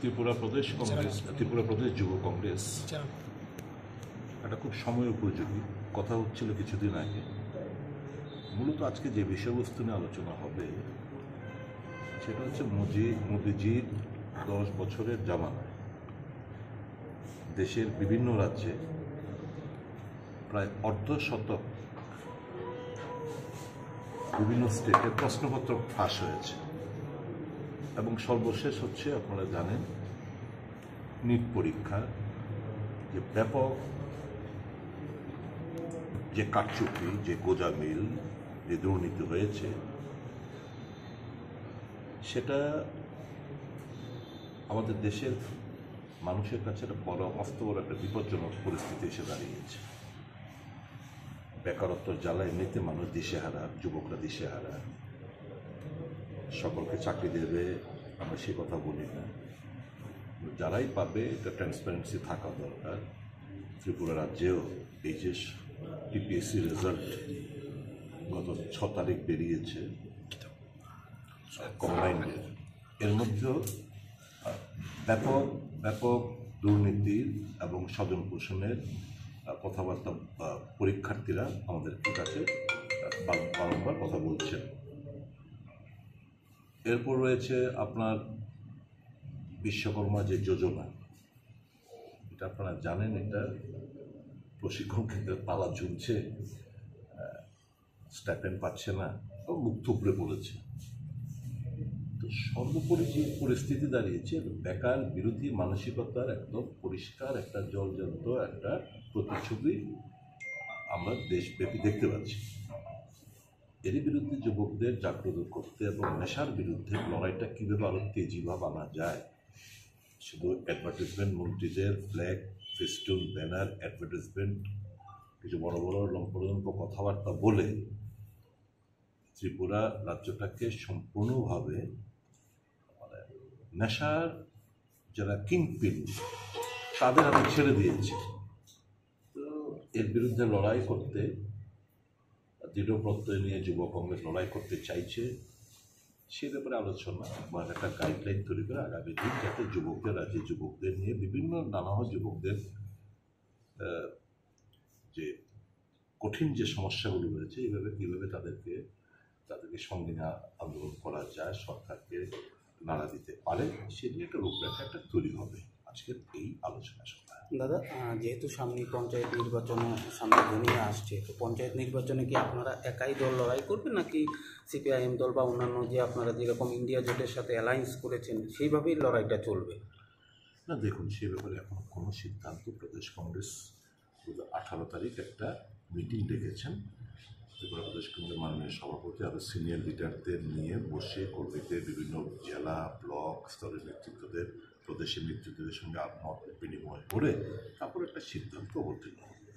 ত্রিপুরা প্রদেশ কংগ্রেস, ত্রিপুরা প্রদেশ যুব কংগ্রেস একটা খুব সময় উপযোগী কথা হচ্ছিল কিছুদিন আগে। মূলত আজকে যে বিষয়বস্তু নিয়ে আলোচনা হবে সেটা হচ্ছে মোদিজির 10 বছরের জামানায় দেশের বিভিন্ন রাজ্যে প্রায় অর্ধশতক বিভিন্ন স্টেটে প্রশ্নপত্র ফাঁস হয়েছে এবং সর্বশেষ হচ্ছে আপনারা জানেন নিট পরীক্ষা যে ব্যাপক যে কারচুপি, যে গোজামিল, যে দুর্নীতি হয়েছে সেটা আমাদের দেশের মানুষের কাছে একটা বড় বড় একটা বিপজ্জনক পরিস্থিতি এসে দাঁড়িয়েছে। বেকারত্বের জ্বালা এমনিতে মানুষ দিশেহারা, যুবকরা দিশেহারা। সকলকে চাকরি দেবে আমরা সে কথা বলি না, যারাই পাবে এটা ট্রান্সপারেন্সি থাকা দরকার। ত্রিপুরা রাজ্যেও এই যে টিপিএসসি রেজাল্ট গত 6 তারিখ বেরিয়েছে কম্বাইন্ডের, এর মধ্যেও ব্যাপক ব্যাপক দুর্নীতির এবং স্বজন পোষণের কথাবার্তা পরীক্ষার্থীরা আমাদের কাছে বারংবার কথা বলছেন। এরপর রয়েছে আপনার বিশ্বকর্মা যে যোজনা, এটা আপনারা জানেন, এটা প্রশিক্ষণ ক্ষেত্রে তালা ঝুলছে, স্টাইপেন্ড পাচ্ছে না, মুখ থুবড়ে পড়েছে। তো সর্বোপরি যে পরিস্থিতি দাঁড়িয়েছে বেকার বিরোধী মানসিকতার একদম পরিষ্কার একটা জলজন্ত একটা প্রতিচ্ছবি আমরা দেশব্যাপী দেখতে পাচ্ছি। এর বিরুদ্ধে যুবকদের জাগ্রত করতে এবং নেশার বিরুদ্ধে লড়াইটা কীভাবে আরও তেজিভাবে আনা যায়, শুধু অ্যাডভার্টাইজমেন্ট, মন্ত্রীদের ফ্ল্যাগ, ফেস্টুন, ব্যানার, অ্যাডভার্টাইজমেন্ট, কিছু বড় বড় লম্পজম্প কথাবার্তা বলে ত্রিপুরা রাজ্যটাকে সম্পূর্ণভাবে নেশার যারা কিংপিন তাদের হাতে ছেড়ে দিয়েছে। তো এর বিরুদ্ধে লড়াই করতে দৃঢ় প্রত্যয় নিয়ে যুব কংগ্রেস লড়াই করতে চাইছে। সে ব্যাপারে আলোচনা বা একটা গাইডলাইন তৈরি করে আগামী দিন যাতে যুবকদের, রাজ্যের যুবকদের নিয়ে বিভিন্ন নানা যুবকদের যে কঠিন যে সমস্যাগুলো রয়েছে এইভাবে কীভাবে তাদেরকে সঙ্গে আন্দোলন করা যায়, সরকারকে নাড়া দিতে পারে, সে নিয়ে একটা রূপরেখা একটা তৈরি হবে আজকের এই আলোচনা সভা। দাদা, যেহেতু সামনে পঞ্চায়েত নির্বাচনে সামনে ঘনিয়ে আসছে, তো পঞ্চায়েত নির্বাচনে কি আপনারা একাই দল লড়াই করবেন নাকি সিপিআইএম দল বা অন্যান্য যে আপনারা যেরকম ইন্ডিয়া জোটের সাথে অ্যালায়েন্স করেছেন সেইভাবেই লড়াইটা চলবে? না দেখুন, সে ব্যাপারে এখন কোনো সিদ্ধান্ত প্রদেশ কংগ্রেস 18 তারিখ একটা মিটিং ডেকেছেন। ত্রিপুরা প্রদেশ কংগ্রেসের মাননীয় সভাপতি আরও সিনিয়র লিডারদের নিয়ে বসে কর্মীদের বিভিন্ন জেলা ব্লক স্তরের নেতৃত্বদের, প্রদেশের নেতৃত্বদের সঙ্গে মত বিনিময় করে তারপর একটা সিদ্ধান্ত অবতীর্ণ হবে।